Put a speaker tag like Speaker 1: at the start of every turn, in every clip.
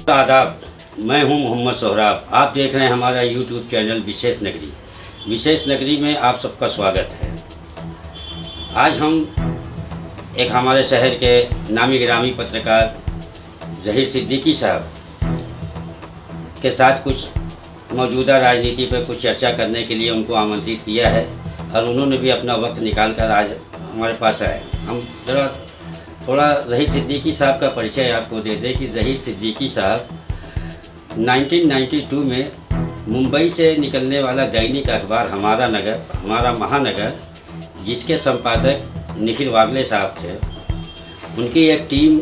Speaker 1: आदाब, मैं हूं मोहम्मद सोहराब। आप देख रहे हैं हमारा यूट्यूब चैनल विशेष नगरी। विशेष नगरी में आप सबका स्वागत है। आज हम एक हमारे शहर के नामी गिरामी पत्रकार ज़हीर सिद्दीकी साहब के साथ कुछ मौजूदा राजनीति पर कुछ चर्चा करने के लिए उनको आमंत्रित किया है और उन्होंने भी अपना वक्त निकाल कर आज हमारे पास आए। हम ज़रा थोड़ा ज़हीर सिद्दीकी साहब का परिचय आपको दे दें कि ज़हीर सिद्दीकी साहब 1992 में मुंबई से निकलने वाला दैनिक अखबार हमारा महानगर, जिसके संपादक निखिल वागले साहब थे, उनकी एक टीम,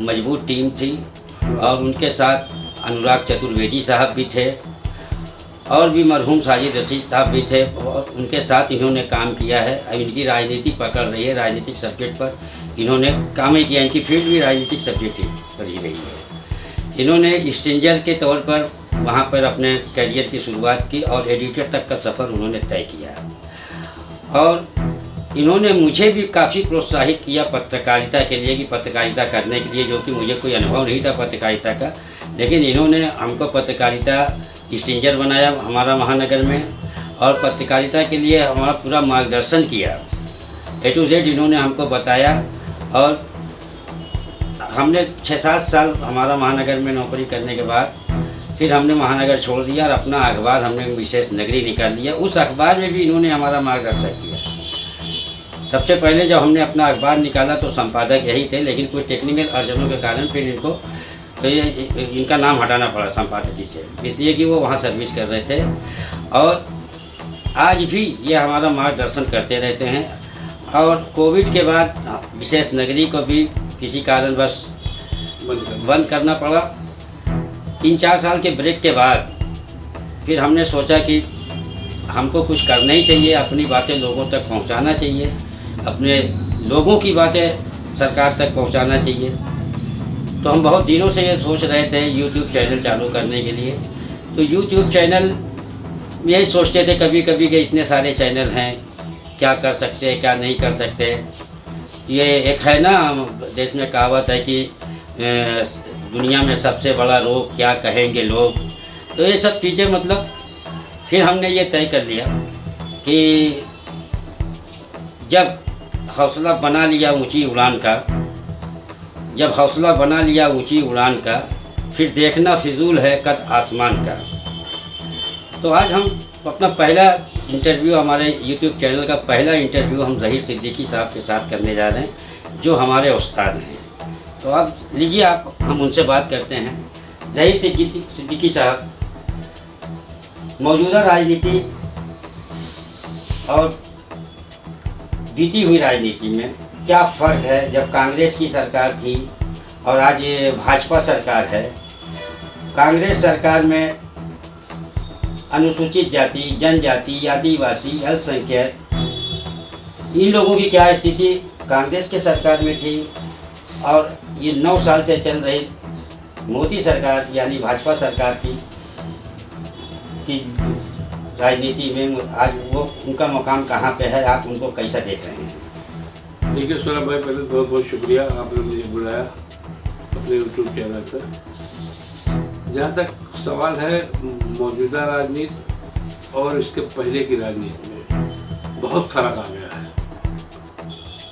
Speaker 1: मजबूत टीम थी और उनके साथ अनुराग चतुर्वेदी साहब भी थे और भी मरहूम साजिद रशीद साहब भी थे और उनके साथ इन्होंने काम किया है। अब इनकी राजनीति पकड़ रही है, राजनीतिक सब्जेक्ट पर इन्होंने काम ही किया। इनकी फील्ड भी राजनीतिक सब्जेक्ट पर ही रही है। इन्होंने स्ट्रेंजर के तौर पर वहाँ पर अपने करियर की शुरुआत की और एडिटर तक का सफ़र उन्होंने तय किया और इन्होंने मुझे भी काफ़ी प्रोत्साहित किया पत्रकारिता के लिए कि पत्रकारिता करने के लिए, जो कि मुझे कोई अनुभव नहीं था पत्रकारिता का, लेकिन इन्होंने हमको पत्रकारिता स्ट्रेंजर बनाया हमारा महानगर में और पत्रकारिता के लिए हमारा पूरा मार्गदर्शन किया। A to Z इन्होंने हमको बताया और हमने 6-7 साल हमारा महानगर में नौकरी करने के बाद फिर हमने महानगर छोड़ दिया और अपना अखबार हमने विशेष नगरी निकाल लिया। उस अखबार में भी इन्होंने हमारा मार्गदर्शन किया। सबसे पहले जब हमने अपना अखबार निकाला तो संपादक यही थे, लेकिन कुछ टेक्निकल अर्जनों के कारण फिर इनका नाम हटाना पड़ा संपादकी से, इसलिए कि वो वहाँ सर्विस कर रहे थे और आज भी ये हमारा मार्गदर्शन करते रहते हैं। और कोविड के बाद विशेष नगरी को भी किसी कारणवश बंद करना पड़ा। 3-4 साल के ब्रेक के बाद फिर हमने सोचा कि हमको कुछ करना ही चाहिए, अपनी बातें लोगों तक पहुंचाना चाहिए, अपने लोगों की बातें सरकार तक पहुंचाना चाहिए। तो हम बहुत दिनों से ये सोच रहे थे यूट्यूब चैनल चालू करने के लिए। तो यूट्यूब चैनल यही सोचते थे कभी कभी कि इतने सारे चैनल हैं, क्या कर सकते हैं क्या नहीं कर सकते। ये एक है ना, देश में कहावत है कि दुनिया में सबसे बड़ा रोग क्या कहेंगे लोग। तो ये सब चीज़ें मतलब फिर हमने ये तय कर लिया कि जब हौसला बना लिया ऊंची उड़ान का, फिर देखना फिजूल है कद आसमान का। तो आज हम अपना पहला इंटरव्यू, हमारे यूट्यूब चैनल का पहला इंटरव्यू हम ज़हीर सिद्दीकी साहब के साथ करने जा रहे हैं, जो हमारे उस्ताद हैं। तो आप लीजिए, हम उनसे बात करते हैं। ज़हीर सिद्दीकी साहब, मौजूदा राजनीति और बीती हुई राजनीति में क्या फ़र्क है? जब कांग्रेस की सरकार थी और आज ये भाजपा सरकार है, कांग्रेस सरकार में अनुसूचित जाति, जनजाति, आदिवासी, अल्पसंख्यक, इन लोगों की क्या स्थिति कांग्रेस के सरकार में थी और ये 9 साल से चल रही मोदी सरकार यानी भाजपा सरकार की राजनीति में आज वो उनका मुकाम कहाँ पे है? आप उनको कैसा देख रहे हैं?
Speaker 2: देखिए सौरभ भाई, पहले बहुत बहुत शुक्रिया आपने मुझे बुलाया अपने यूट्यूब चैनल पर। जहाँ तक सवाल है मौजूदा राजनीति और इसके पहले की राजनीति में बहुत फर्क आ गया है।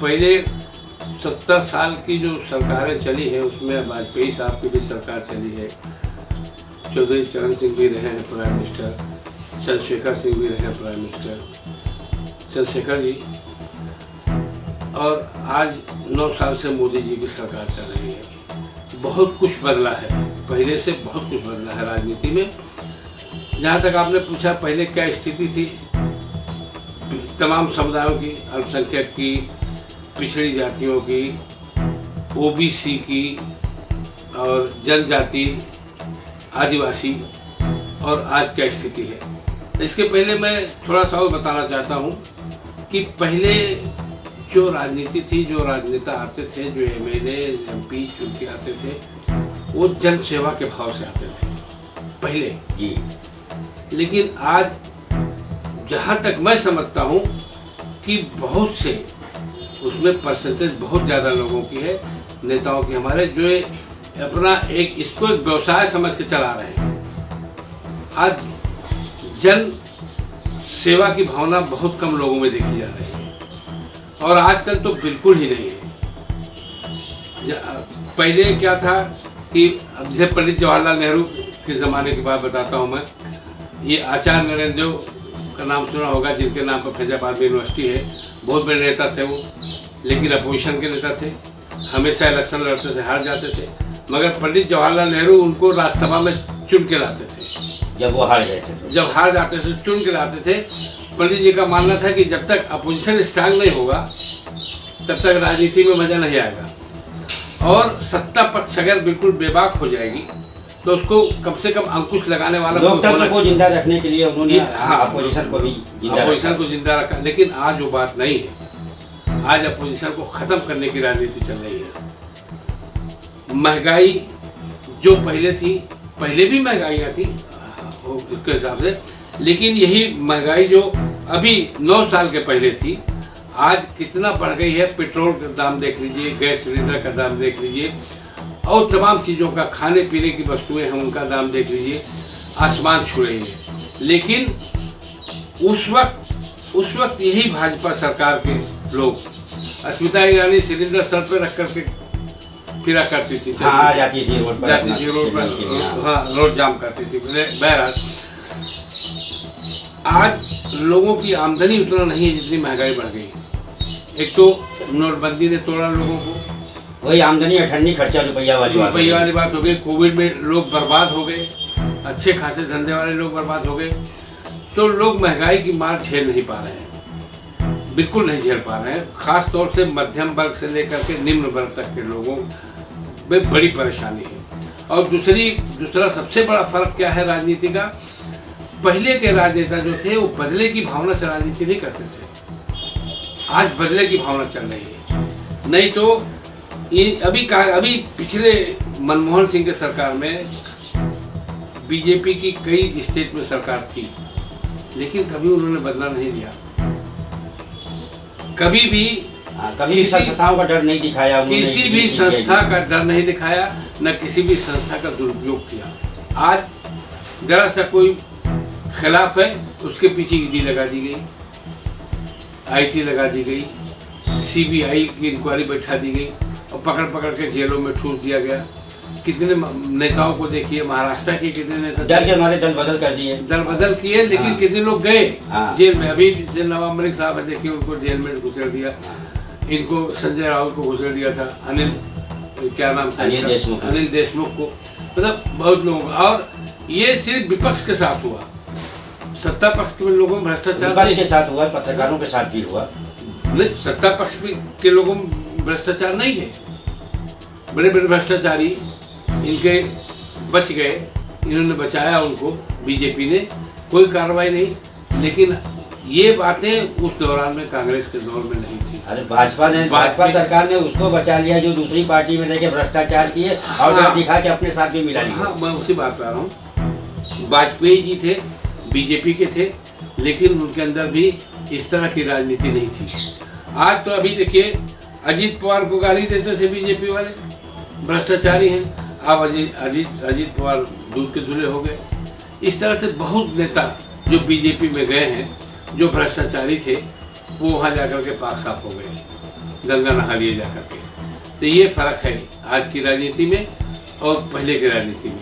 Speaker 2: पहले 70 साल की जो सरकारें चली है उसमें वाजपेयी साहब की भी सरकार चली है, चौधरी चरण सिंह भी रहे हैं प्राइम मिनिस्टर, चंद्रशेखर सिंह भी रहे हैं प्राइम मिनिस्टर, चंद्रशेखर जी, और आज 9 साल से मोदी जी की सरकार चल रही है। बहुत कुछ बदला है, पहले से बहुत कुछ बदला है राजनीति में। जहाँ तक आपने पूछा पहले क्या स्थिति थी, तमाम समुदायों की, अल्पसंख्यक की, पिछड़ी जातियों की, ओबीसी की और जनजाति, आदिवासी, और आज क्या स्थिति है। इसके पहले मैं थोड़ा सा और बताना चाहता हूँ कि पहले जो राजनीति थी, जो राजनेता आते थे, जो MLA MP चुन के आते थे, वो जन सेवा के भाव से आते थे पहले जी। लेकिन आज जहाँ तक मैं समझता हूँ कि बहुत से उसमें परसेंटेज बहुत ज़्यादा लोगों की है, नेताओं की, हमारे जो अपना इसको एक व्यवसाय समझ के चला रहे हैं। आज जन सेवा की भावना बहुत कम लोगों में देखी जा रही है और आजकल तो बिल्कुल ही नहीं है। पहले क्या था कि अब जैसे पंडित जवाहरलाल नेहरू के ज़माने की बात बताता हूँ मैं। ये आचार्य नरेंद्र देव का नाम सुना होगा, जिनके नाम पर फैजाबाद में यूनिवर्सिटी है। बहुत बड़े नेता थे वो, लेकिन अपोजिशन के नेता थे, हमेशा इलेक्शन लड़ते थे, हार जाते थे। मगर पंडित जवाहरलाल नेहरू उनको राज्यसभा में चुन के लाते थे।
Speaker 1: जब वो हार गए थे,
Speaker 2: जब हार जाते थे चुन के लाते थे। पंडित जी का मानना था कि जब तक अपोजिशन स्ट्रांग नहीं होगा तब तक राजनीति में मजा नहीं आएगा, और सत्ता पक्ष अगर बिल्कुल बेबाक हो जाएगी तो उसको कम से कम अंकुश लगाने वाला
Speaker 1: लोकतंत्र को जिंदा रखने के लिए उन्होंने अपोजिशन को भी
Speaker 2: जिंदा रखा। लेकिन आज वो बात नहीं है। आज अपोजिशन को खत्म करने की राजनीति चल रही है। महंगाई जो पहले थी, पहले भी महंगाइयाँ थी उसके हिसाब से, लेकिन यही महंगाई जो अभी 9 साल के पहले थी, आज कितना बढ़ गई है। पेट्रोल का दाम देख लीजिए, गैस सिलेंडर का दाम देख लीजिए, और तमाम चीज़ों का, खाने पीने की वस्तुएं हैं उनका दाम देख लीजिए, आसमान छू रही है। लेकिन उस वक्त यही भाजपा सरकार के लोग, स्मिता ईरानी सिलेंडर सर पे रख करके फिरा करती थी,
Speaker 1: जाती थी रोड पर,
Speaker 2: हाँ रोड जाम करती थी। बहरहाल आज लोगों की आमदनी उतना नहीं है जितनी महंगाई बढ़ गई। एक तो नोटबंदी ने तोड़ा लोगों को,
Speaker 1: वही आमदनी अठन्नी खर्चा रुपया वाली
Speaker 2: बात हो गई। कोविड में लोग बर्बाद हो गए, अच्छे खासे धंधे वाले लोग बर्बाद हो गए। तो लोग महंगाई की मार झेल नहीं पा रहे हैं, बिल्कुल नहीं झेल पा रहे हैं। खास तौर से मध्यम वर्ग से लेकर के निम्न वर्ग तक के लोगों में बड़ी परेशानी है। और दूसरा सबसे बड़ा फर्क क्या है राजनीति का, पहले के राजनेता जो थे वो बदले की भावना से राजनीति नहीं करते थे। आज बदले की भावना चल रही है। नहीं तो अभी पिछले मनमोहन सिंह के सरकार में बीजेपी की कई स्टेट में सरकार थी, लेकिन कभी उन्होंने बदला नहीं लिया। कभी
Speaker 1: संस्थाओं का डर नहीं दिखाया,
Speaker 2: किसी भी संस्था का डर नहीं दिखाया, न किसी भी संस्था का दुरुपयोग किया। आज जरा सा कोई खिलाफ है, उसके पीछे ईडी लगा दी गई, आईटी लगा दी गई, सीबीआई की इंक्वायरी बैठा दी गई और पकड़ के जेलों में ठूस दिया गया। कितने नेताओं को देखिए, महाराष्ट्र के कितने नेता
Speaker 1: डर के हमारे दल बदल किए,
Speaker 2: लेकिन कितने लोग गए जेल में। अभी नवाब मलिक साहब है, देखिए उनको जेल में घुसेड़ दिया। इनको संजय राउत को घुसेड़ दिया था, अनिल देशमुख को, मतलब बहुत लोगों को। और ये सिर्फ विपक्ष के साथ हुआ, सत्ता पक्ष के लोगों में भ्रष्टाचार
Speaker 1: के साथ हुआ, पत्रकारों के साथ भी हुआ।
Speaker 2: नहीं, सत्ता पक्ष के लोगों में भ्रष्टाचार नहीं है। बड़े बड़े भ्रष्टाचारी इनके बच गए, इन्होंने बचाया उनको, बीजेपी ने, कोई कार्रवाई नहीं। लेकिन ये बातें उस दौरान में कांग्रेस के दौर में नहीं थी।
Speaker 1: अरे भाजपा सरकार ने उसको बचा लिया जो दूसरी पार्टी में लेके भ्रष्टाचार किए और दिखा के अपने साथ भी मिला लिया।
Speaker 2: हाँ, मैं उसी बात कर रहा हूँ। वाजपेयी जी थे, बीजेपी के थे, लेकिन उनके अंदर भी इस तरह की राजनीति नहीं थी। आज तो अभी देखिए, अजीत पवार को गाली देते थे बीजेपी वाले, भ्रष्टाचारी हैं। अब अजीत पवार दूध के धुले हो गए। इस तरह से बहुत नेता जो बीजेपी में गए हैं, जो भ्रष्टाचारी थे, वो वहाँ जाकर के पाक साफ हो गए, गंगा नहा लिए जाकर के। तो ये फर्क है आज की राजनीति में और पहले की राजनीति में।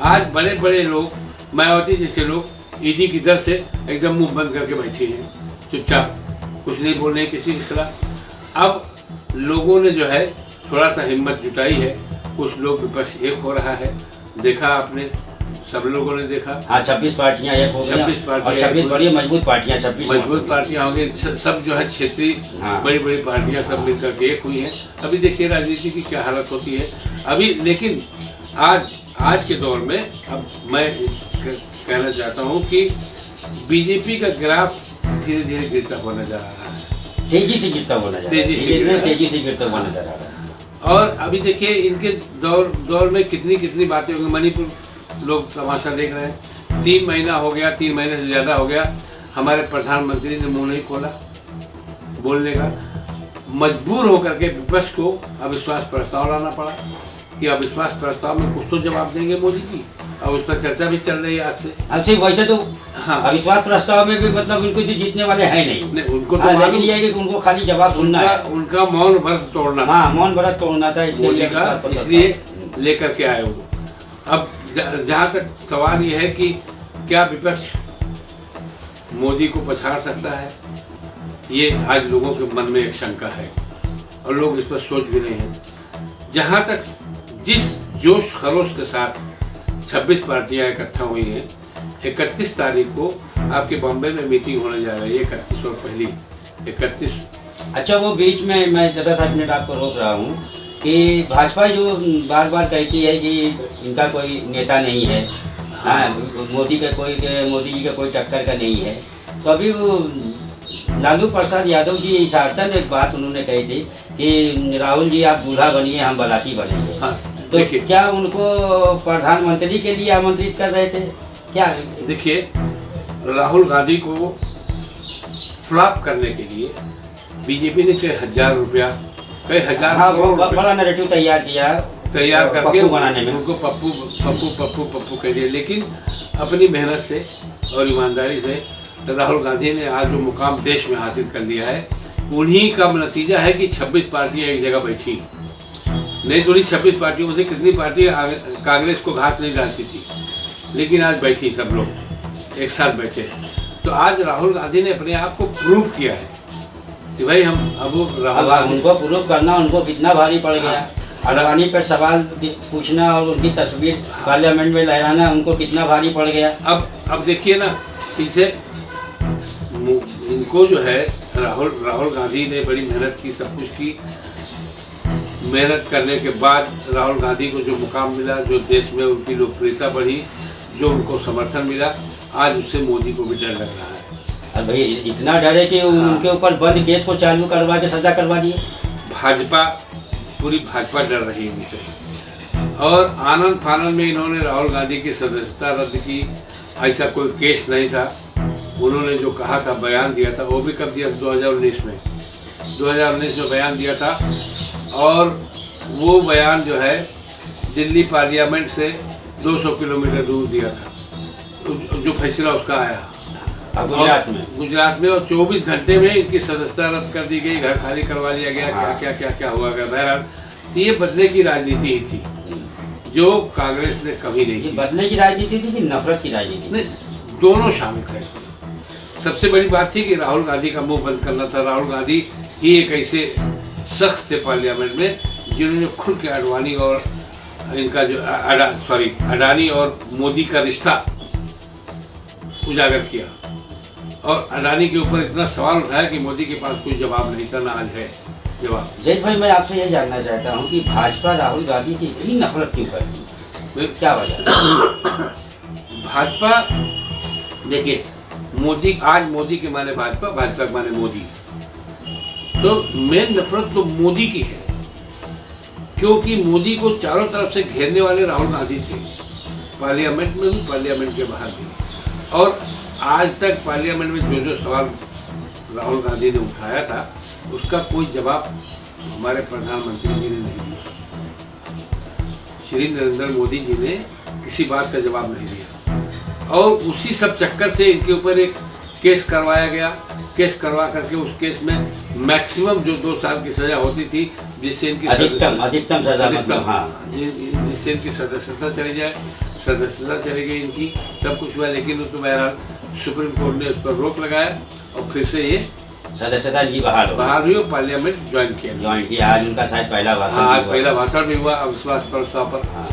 Speaker 2: आज बड़े बड़े लोग, मायावती जैसे लोग ईडी की दर से एकदम मुंह बंद करके बैठे हैं, चुपचाप, कुछ नहीं बोल रहे हैं किसी के खिलाफ। अब लोगों ने जो है थोड़ा सा हिम्मत जुटाई है, कुछ लोग विपक्ष एक हो रहा है, देखा आपने, सब लोगों ने देखा।
Speaker 1: हाँ, 26 पार्टियां एक हो गई, 26 बड़ी मजबूत पार्टियां, 26
Speaker 2: मजबूत पार्टियां हो गई, सब जो है क्षेत्रीय बड़ी बड़ी पार्टियां सब मिलकर के एक हुई हैं। अभी देखिए राजनीति की क्या हालत होती है अभी। लेकिन आज के दौर में अब मैं कहना चाहता हूँ कि बीजेपी का ग्राफ धीरे धीरे गिरता हुआ नजर आ रहा है,
Speaker 1: तेजी से गिरता हुआ नजर आ रहा है।
Speaker 2: और अभी देखिए इनके दौर में कितनी बातें होंगी। मणिपुर लोग तमाशा देख रहे हैं, 3 महीना हो गया, 3 महीने से ज़्यादा हो गया, हमारे प्रधानमंत्री ने मुंह नहीं खोला बोलने का। मजबूर होकर के विपक्ष को अविश्वास प्रस्ताव लाना पड़ा। कि अविश्वास प्रस्ताव में कुछ तो जवाब देंगे मोदी जी, और उस पर चर्चा भी चल रही है आज से।
Speaker 1: अब सिर्फ वैसे तो
Speaker 2: हाँ।
Speaker 1: अविश्वास प्रस्ताव में भी मतलब उनको जो जीतने वाले हैं नहीं,
Speaker 2: नहीं, उनको तो
Speaker 1: लेकिन
Speaker 2: मालूम-
Speaker 1: ये है कि उनको खाली जवाब सुनना है।
Speaker 2: उनका मौन व्रत तोड़ना,
Speaker 1: हाँ, मौन व्रत तोड़ना था,
Speaker 2: मोदी का, इसलिए लेकर के आए वो। अब जहाँ तक सवाल ये है कि क्या विपक्ष मोदी को पछाड़ सकता है, ये आज लोगों के मन में एक शंका है और लोग इस पर सोच भी रहे हैं। जहाँ तक जिस जोश खरोश के साथ 26 पार्टियां इकट्ठा हुई हैं, 31 तारीख को आपके बॉम्बे में मीटिंग होने जा रही है, 31 और पहली 31।
Speaker 1: अच्छा, वो बीच में मैं जरा सा मिनट आपको रोक रहा हूँ कि भाजपा जो बार बार कहती है कि इनका कोई नेता नहीं है, हाँ, मोदी जी का कोई टक्कर का नहीं है, तो अभी वो लालू प्रसाद यादव जी इशारतन एक बात उन्होंने कही थी कि राहुल जी आप बूढ़ा बनिए, हम बराती बनेंगे।
Speaker 2: हाँ,
Speaker 1: तो
Speaker 2: देखिए,
Speaker 1: क्या उनको प्रधानमंत्री के लिए आमंत्रित कर रहे थे क्या?
Speaker 2: देखिए, राहुल गांधी को फ्लॉप करने के लिए बीजेपी ने कई हजार रुपया, कई हजार
Speaker 1: हाँ,
Speaker 2: करोड़ रुपया
Speaker 1: बड़ा नैरेटिव तैयार करके
Speaker 2: पप्पू
Speaker 1: बनाने में
Speaker 2: उनको पप्पू पप्पू पप्पू पप्पू कह दिया। लेकिन अपनी मेहनत से और ईमानदारी से राहुल गांधी ने आज जो मुकाम देश में हासिल कर लिया है, उन्हीं का नतीजा है कि 26 पार्टियां एक जगह बैठी। नहीं तो 26 पार्टियों में से कितनी पार्टियां कांग्रेस को घास नहीं डालती थी, लेकिन आज बैठी, सब लोग एक साथ बैठे। तो आज राहुल गांधी ने अपने आप को प्रूव किया है कि भाई हम अब राहुल गांधी
Speaker 1: उनको प्रूव करना उनको कितना भारी पड़ गया। अडवाणी पर सवाल पूछना और उनकी तस्वीर पार्लियामेंट में लहराना उनको कितना भारी पड़ गया।
Speaker 2: अब देखिए ना, पीछे इनको जो है राहुल गांधी ने बड़ी मेहनत की, सब कुछ की। मेहनत करने के बाद राहुल गांधी को जो मुकाम मिला, जो देश में उनकी लोकप्रियता बढ़ी, जो उनको समर्थन मिला, आज उससे मोदी को भी डर लग रहा है।
Speaker 1: अब भाई इतना डर है कि उनके ऊपर बंद केस को चालू करवा के सजा करवा दिए।
Speaker 2: भाजपा, पूरी भाजपा डर रही है उनसे, और आनंद फानंद में इन्होंने राहुल गांधी की सदस्यता रद्द की। ऐसा कोई केस नहीं था। उन्होंने जो कहा था, बयान दिया था, वो भी कब दिया था? 2019 में 2019 में बयान दिया था, और वो बयान जो है दिल्ली पार्लियामेंट से 200 किलोमीटर दूर दिया था, जो फैसला उसका आया गुजरात में, और 24 घंटे में इनकी सदस्यता रद्द कर दी गई, घर खाली करवा लिया गया। क्या हुआ गया। बहरहाल ये बदले की राजनीति ही थी जो कांग्रेस ने कभी नहीं की।
Speaker 1: बदले की राजनीति थी कि नफरत की राजनीति?
Speaker 2: नहीं, दोनों शामिल थे। सबसे बड़ी बात थी कि राहुल गांधी का मुंह बंद करना था। राहुल गांधी ही एक ऐसे शख्स थे पार्लियामेंट में जिन्होंने खुल के अडवाणी और इनका जो अडानी और मोदी का रिश्ता उजागर किया, और अडानी के ऊपर इतना सवाल उठाया कि मोदी के पास कोई जवाब नहीं था, ना आज है जवाब।
Speaker 1: जैद भाई, मैं आपसे ये जानना चाहता हूँ कि भाजपा राहुल गांधी से इतनी नफरत क्यों करती है, क्या वजह?
Speaker 2: भाजपा, देखिए, आज मोदी के माने भाजपा, भाजपा के माने मोदी, तो मेन नफरत तो मोदी की है, क्योंकि मोदी को चारों तरफ से घेरने वाले राहुल गांधी थे, पार्लियामेंट में भी, पार्लियामेंट के बाहर भी। और आज तक पार्लियामेंट में जो सवाल राहुल गांधी ने उठाया था, उसका कोई जवाब हमारे प्रधानमंत्री जी ने नहीं दिया। श्री नरेंद्र मोदी जी ने किसी बात का जवाब नहीं दिया, और उसी सब चक्कर से इनके ऊपर एक केस करवाया गया। केस करवा करके उस केस में मैक्सिमम जो 2 साल की सजा होती थी, जिससे इनकी
Speaker 1: अधिकतम सजा, मतलब हाँ,
Speaker 2: जिससे इनकी सदस्यता चली जाए, सदस्यता चली गई इनकी, सब कुछ हुआ। लेकिन तो बहरहाल सुप्रीम कोर्ट ने उस पर रोक लगाया, और फिर से ये
Speaker 1: सदस्यता की बहाल हुई
Speaker 2: और पार्लियामेंट ज्वाइन किया।
Speaker 1: आज उनका शायद पहला भाषण,
Speaker 2: आज पहला भाषण भी हुआ अविश्वास प्रस्ताव पर।
Speaker 1: हाँ।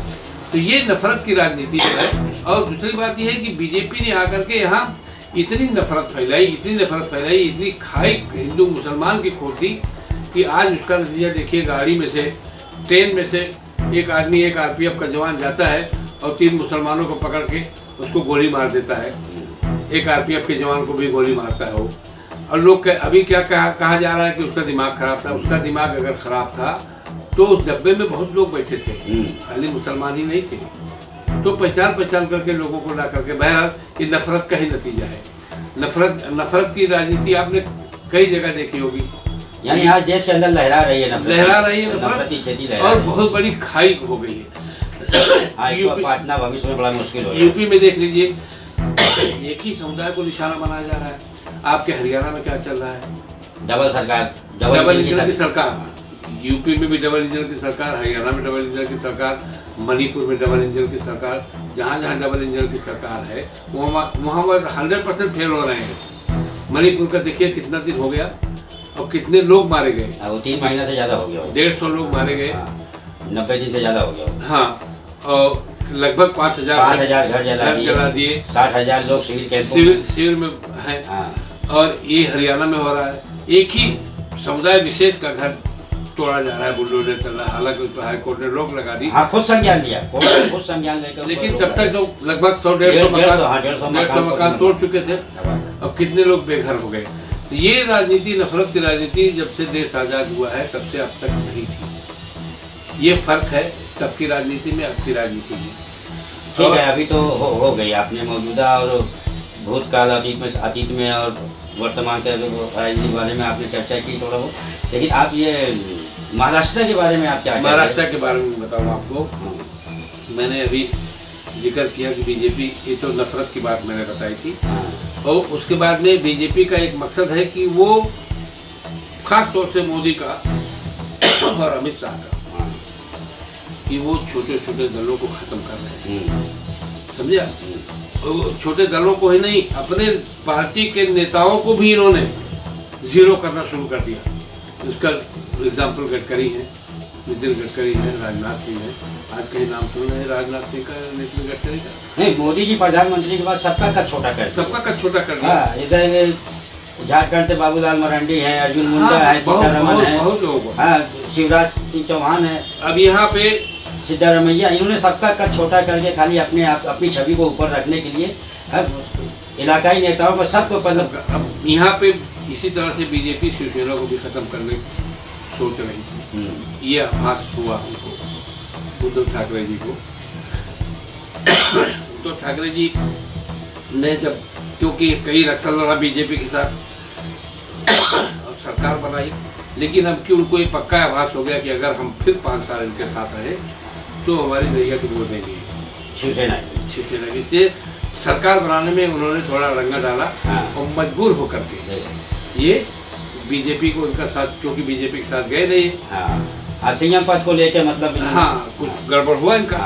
Speaker 2: तो ये नफरत की राजनीति है। और दूसरी बात यह है कि बीजेपी ने आकर के यहाँ इतनी नफरत फैलाई, इतनी खाई हिंदू मुसलमान की खोद दी कि आज उसका नतीजा देखिए। गाड़ी में से, ट्रेन में से एक आदमी, एक आरपीएफ का जवान जाता है और 3 मुसलमानों को पकड़ के उसको गोली मार देता है। एक आरपीएफ के जवान को भी गोली मारता है वो। और लोग अभी क्या कहा जा रहा है कि उसका दिमाग खराब था। उसका दिमाग अगर खराब था तो उस डब्बे में बहुत लोग बैठे थे, खाली मुसलमान ही नहीं थे। तो पहचान करके लोगों को ला करके, बहरहाल ये नफरत का ही नतीजा है। नफरत की राजनीति आपने कई जगह देखी होगी।
Speaker 1: यानी आज देश के अंदर लहरा रही है नफरत,
Speaker 2: लहरा रही है
Speaker 1: नफरत की खेती लहरा
Speaker 2: और
Speaker 1: रही है।
Speaker 2: बहुत बड़ी खाई हो गई है।
Speaker 1: हाँ, इसको पाटना भविष्य में बड़ा मुश्किल हो
Speaker 2: यूपी में देख लीजिए, एक ही समुदाय को निशाना बनाया जा रहा है। आपके हरियाणा में क्या चल रहा है?
Speaker 1: डबल सरकार,
Speaker 2: डबल इंजन की सरकार। यूपी में भी डबल इंजन की सरकार, हरियाणा में डबल इंजन की सरकार, मणिपुर में डबल इंजन की सरकार। जहाँ जहाँ डबल इंजन की सरकार है वहाँ 100% फेल हो रहे हैं। मणिपुर का देखिए कितना दिन हो गया और कितने लोग मारे गए।
Speaker 1: वो 3 महीना से ज़्यादा हो गया,
Speaker 2: 150 लोग मारे गए।
Speaker 1: 90 दिन से ज़्यादा हो गया।
Speaker 2: हाँ, और लगभग 5,000
Speaker 1: घर जला दिए, 60,000 लोग
Speaker 2: सिविल में हैं। और ये हरियाणा में हो रहा है, एक ही समुदाय विशेष का घर तोड़ा जा रहा है, बुलडोजर चल रहा है। हालांकि उस पर हाईकोर्ट ने रोक लगा दी।
Speaker 1: हाँ, खुद संज्ञान लिया, कोर्ट ने खुद संज्ञान लेकर।
Speaker 2: लेकिन तब तक तो लगभग 100-150 मकान तोड़ चुके थे। अब कितने लोग बेघर हो गए। तो ये राजनीति, नफरत की राजनीति जब से देश आज़ाद हुआ है तब से अब तक नहीं थी। ये फर्क है तब की राजनीति में, अब की राजनीति में।
Speaker 1: ठीक है, अभी तो हो गई। आपने मौजूदा और भूतकाल, अतीत में और वर्तमान के राजनीति के बारे में आपने चर्चा की थोड़ा बहुत। लेकिन आप ये महाराष्ट्र के बारे में आप क्या?
Speaker 2: महाराष्ट्र के बारे में बताऊँ आपको। मैंने अभी जिक्र किया कि बीजेपी, ये तो नफरत की बात मैंने बताई थी। और उसके बाद में बीजेपी का एक मकसद है कि वो खास तौर से मोदी का और अमित शाह का, कि वो छोटे छोटे दलों को खत्म कर रहे हैं। समझा? छोटे दलों को ही नहीं, अपने पार्टी के नेताओं को भी इन्होंने जीरो करना शुरू कर दिया। उसका एग्जाम्पल गडकरी है, नितिन गडकरी है, राजनाथ सिंह है। आज कहीं नाम सुन रहे हैं राजनाथ सिंह का, नितिन गडकरी का?
Speaker 1: नहीं, मोदी जी प्रधानमंत्री के बाद सबका कद छोटा कर,
Speaker 2: सबका कद छोटा कर दिया।
Speaker 1: इधर झारखंड से बाबूलाल मरांडी है, अर्जुन मुंडा है, सीतारमन है,
Speaker 2: बहुत लोग,
Speaker 1: शिवराज सिंह चौहान है।
Speaker 2: अब यहाँ पे
Speaker 1: सिद्धारमैया, इन्होंने सबका कद छोटा करके खाली अपनी छवि को ऊपर रखने के लिए इलाकाई नेताओं को सबको
Speaker 2: अब यहाँ पे इसी तरह से बीजेपी शिवसेना को भी खत्म करने सोच रही थी। ये आभास हुआ उनको, उद्धव ठाकरे जी को। उद्धव ठाकरे जी ने जब, क्योंकि कई रक्षा लड़ा बीजेपी के साथ और सरकार बनाई, लेकिन अब कि उनको ये पक्का आभास हो गया कि अगर हम फिर 5 साल इनके साथ रहे तो हमारी नैया की वोट देंगे शिवसेना की। इससे सरकार बनाने में उन्होंने थोड़ा रंगा डाला। और मजबूर होकर के ये बीजेपी को उनका साथ, क्योंकि बीजेपी के साथ गए नहीं।
Speaker 1: सीएम पद को लेकर मतलब
Speaker 2: कुछ गड़बड़ हुआ इनका।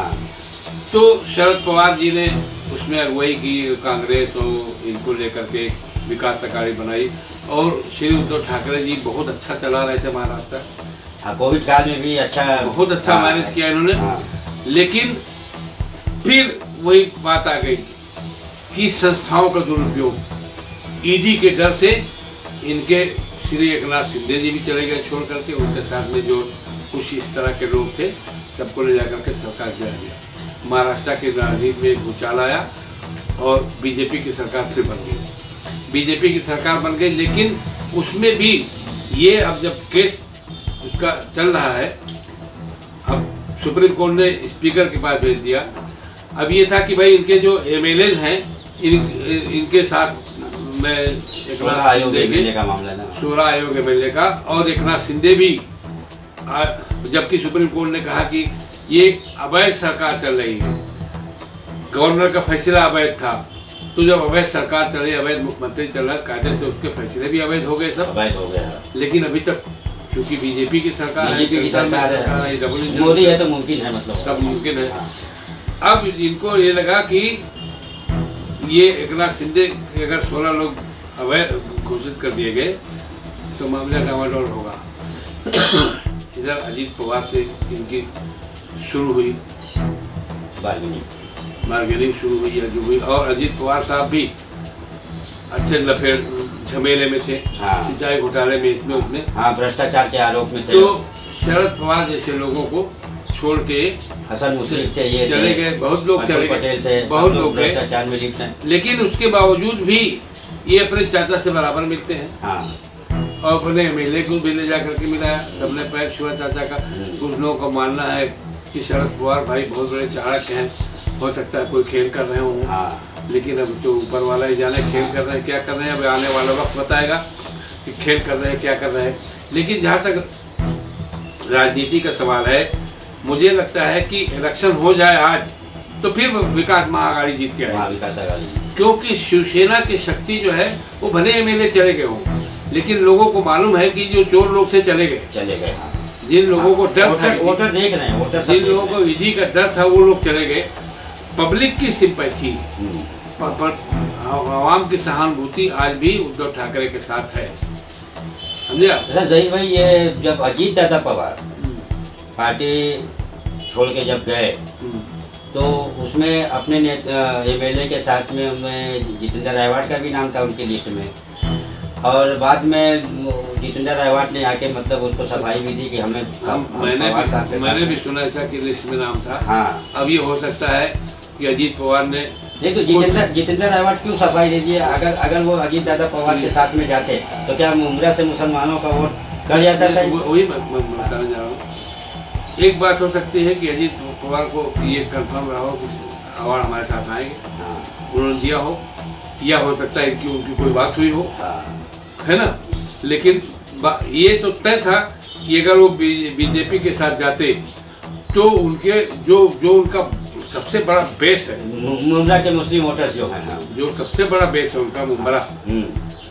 Speaker 2: तो शरद पवार जी ने उसमें अगुवाई की, कांग्रेस और इनको लेकर के विकास सरकारी बनाई। और श्री उद्धव ठाकरे जी बहुत अच्छा चला रहे थे महाराष्ट्र।
Speaker 1: कोविड काल में भी
Speaker 2: बहुत अच्छा मैनेज किया इन्होंने। लेकिन फिर वही बात आ गई कि संस्थाओं का दुरुपयोग, ईडी के डर से इनके श्री एकनाथ शिंदे जी भी चले गए छोड़ करके। उनके साथ में जो कुछ इस तरह के लोग थे सबको ले जाकर के सरकार गिरा दिया। महाराष्ट्र के राजनीति में एक भूचाल आया और बीजेपी की सरकार फिर बन गई। बीजेपी की सरकार बन गई, लेकिन उसमें भी ये अब जब केस उसका चल रहा है, अब सुप्रीम कोर्ट ने स्पीकर के पास भेज दिया। अब ये था कि भाई इनके जो एमएलएज हैं इनके साथ में एकनाथ शिंदे
Speaker 1: का मामला ना,
Speaker 2: शोरा आयोग एमएलए का और एकनाथ शिंदे भी, जबकि सुप्रीम कोर्ट ने कहा कि ये अवैध सरकार चल रही है, गवर्नर का फैसला अवैध था। तो जब अवैध सरकार चले, अवैध मुख्यमंत्री चल रहा है, कायदे से उसके फैसले भी अवैध हो गए, सब
Speaker 1: अवैध हो गया।
Speaker 2: लेकिन अभी तक क्योंकि बीजेपी की सरकार है,
Speaker 1: मोदी है तो मुमकिन है, मतलब
Speaker 2: सब मुमकिन है। अब इनको ये लगा कि ये एकनाथ शिंदे अगर 16 लोग अवैध घोषित कर दिए गए तो मामला डामाडोल होगा। इधर अजीत पवार से इनकी शुरू हुई बार्गेनिंग शुरू हुई या जो हुई। और अजीत पवार साहब भी अच्छे लफेड़ झमेले में से, सिंचाई घोटाले में, इसमें उसमें,
Speaker 1: भ्रष्टाचार के आरोप में थे।
Speaker 2: तो शरद पवार जैसे लोगों को छोड़ के
Speaker 1: हसन मुश्रीफ थे, ये
Speaker 2: चले गए, बहुत लोग चले गए, बहुत लोग
Speaker 1: भ्रष्टाचार में लिप्त हैं।
Speaker 2: लेकिन उसके बावजूद भी ये अपने चाचा से बराबर मिलते हैं। और अपने एमएलए को भी ले जाकर के मिलाया, सबने पैर छुआ चाचा का। कुछ लोगों का मानना है कि शरद पवार भाई बहुत बड़े चाणक्य हैं, हो सकता है कोई खेल कर रहे हों। लेकिन अब तो ऊपर वाला ही जाने खेल कर रहे हैं क्या कर रहे हैं। अब आने वाला वक्त बताएगा कि खेल कर रहे हैं क्या कर रहे हैं। लेकिन जहाँ तक राजनीति का सवाल है, मुझे लगता है कि इलेक्शन हो जाए आज तो फिर विकास महाअघाड़ी जीत के आएगी।
Speaker 1: विकास आघाड़ी,
Speaker 2: क्योंकि शिवसेना की शक्ति जो है वो भले एमएलए चले गए हों, लेकिन लोगों को मालूम है कि जो चोर लोग थे चले गए। हाँ। जिन लोगों को डर था,
Speaker 1: वोटर देख रहे हैं, वोटर
Speaker 2: जिन लोगों को ईडी का डर था वो लोग चले गए। पब्लिक की सिंपैथी, आवाम की सहानुभूति आज भी उद्धव ठाकरे के साथ है, समझे आप?
Speaker 1: अच्छा जहीर भाई, ये जब अजीत दादा पवार पार्टी छोड़ के जब गए तो उसमें अपने एमएलए के साथ में उनमें जितेंद्र रायवाट का भी नाम था उनकी लिस्ट में, और बाद में जितेंद्र रायवाट ने आके मतलब उसको सफाई भी दी कि हमें
Speaker 2: मैंने भी सुना ऐसा कि लिस्ट में नाम था।
Speaker 1: हाँ,
Speaker 2: अब ये हो सकता है कि अजीत पवार ने
Speaker 1: नहीं तो जितेंद्र रायवाट क्यों सफाई दे दिए? अगर वो अजीत दादा पवार के साथ में जाते तो क्या मुमरा से मुसलमानों का वोट कर जाता था?
Speaker 2: वही मैं बताने जा रहा हूँ। एक बात हो सकती है कि अजीत पवार को ये कंफर्म रहा हो कि अवार्ड हमारे साथ आएंगे, उन्होंने दिया हो, या हो सकता है कि उनकी कोई बात हुई हो, है ना? लेकिन ये तो तय था कि अगर वो बीजेपी के साथ जाते तो उनके जो उनका सबसे बड़ा बेस है,
Speaker 1: मुमरा के मुस्लिम वोटर्स जो हैं,
Speaker 2: जो सबसे बड़ा बेस है उनका मुमरा,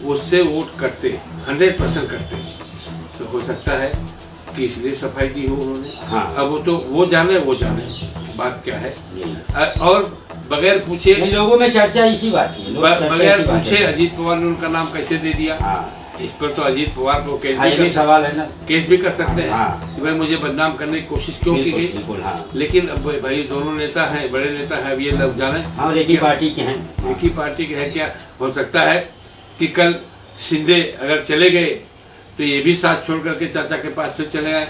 Speaker 2: उससे वोट करते 100% करते। तो हो सकता है कि इसलिए सफाई दी हो उन्होंने।
Speaker 1: हाँ।
Speaker 2: अब वो जाने बात क्या है। और बगैर पूछे
Speaker 1: लोगों में चर्चा इसी बात की,
Speaker 2: बगैर पूछे अजीत पवार ने उनका नाम कैसे दे दिया?
Speaker 1: हाँ।
Speaker 2: इस पर तो अजीत पवार को
Speaker 1: सवाल है ना,
Speaker 2: केस भी कर सकते हैं।
Speaker 1: हाँ।
Speaker 2: कि भाई मुझे बदनाम करने की कोशिश क्यों की गई?
Speaker 1: हाँ।
Speaker 2: लेकिन अब भाई दोनों नेता हैं, बड़े नेता हैं, अब ये लोग जाने
Speaker 1: एक ही पार्टी के हैं,
Speaker 2: एक ही पार्टी के हैं। क्या हो सकता है कि कल शिंदे अगर चले गए तो ये भी साथ छोड़ करके चाचा के पास फिर चले आए?